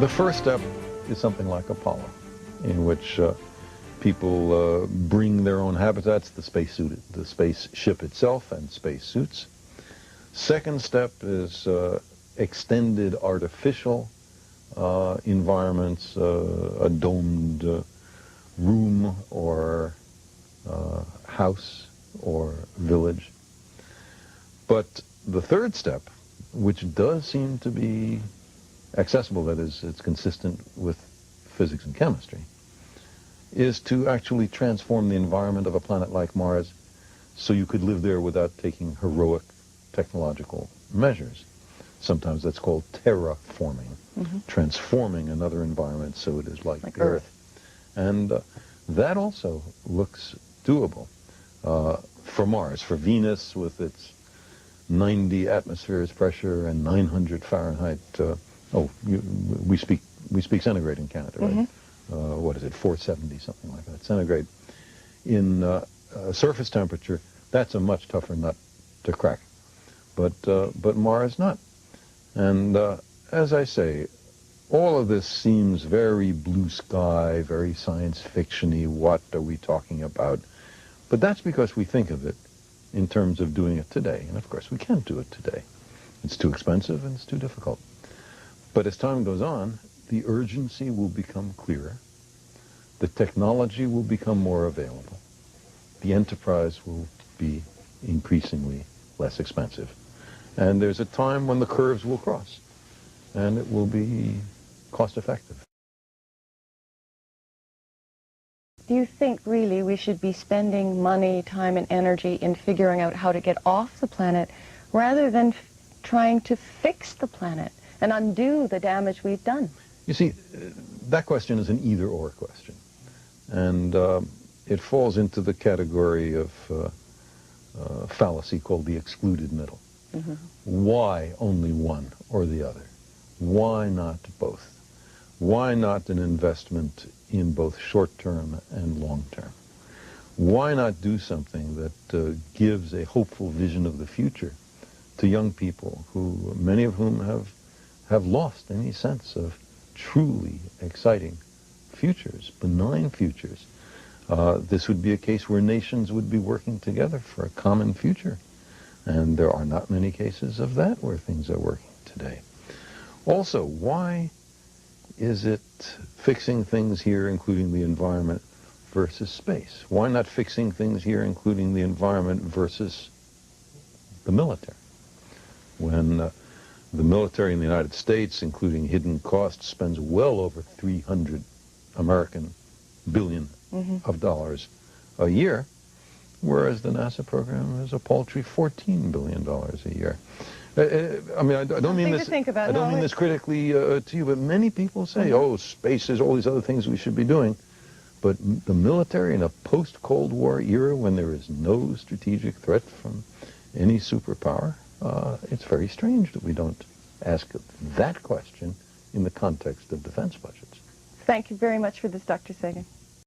The first step is something like Apollo, in which people bring their own habitats, the spaceship itself and spacesuits. Second step is extended artificial environments, a domed room or house or village. But the third step, which does seem to be accessible, that is, it's consistent with physics and chemistry, is to actually transform the environment of a planet like Mars so you could live there without taking heroic technological measures. Sometimes that's called terraforming, transforming another environment so it is like Earth. And that also looks doable for Mars. For Venus, with its 90 atmospheres pressure and 900 Fahrenheit. We speak centigrade in Canada, right? What is it, 470, something like that, centigrade. In surface temperature, that's a much tougher nut to crack. But Mars not. And as I say, all of this seems very blue sky, very science fiction-y. What are we talking about? But that's because we think of it in terms of doing it today. And of course, we can't do it today. It's too expensive and it's too difficult. But as time goes on, the urgency will become clearer. The technology will become more available. The enterprise will be increasingly less expensive. And there's a time when the curves will cross, and it will be cost-effective. Do you think really we should be spending money, time, and energy in figuring out how to get off the planet rather than trying to fix the planet and undo the damage we've done? You see, that question is an either-or question. And it falls into the category of fallacy called the excluded middle. Why only one or the other? Why not both? Why not an investment in both short-term and long-term? Why not do something that gives a hopeful vision of the future to young people who, many of whom have lost any sense of truly exciting futures, benign futures? This would be a case where nations would be working together for a common future. And there are not many cases of that where things are working today. Also, why is it fixing things here, including the environment, versus space? Why not fixing things here, including the environment, versus the military? When the military in the United States, including hidden costs, spends well over $300 billion of dollars a year, whereas the NASA program is a paltry $14 billion a year. I mean, I don't mean this. I don't mean this critically to you, but many people say, "Oh, space is all these other things we should be doing." But the military in a post-Cold War era, when there is no strategic threat from any superpower, it's very strange that we don't ask that question in the context of defense budgets. Thank you very much for this, Dr. Sagan.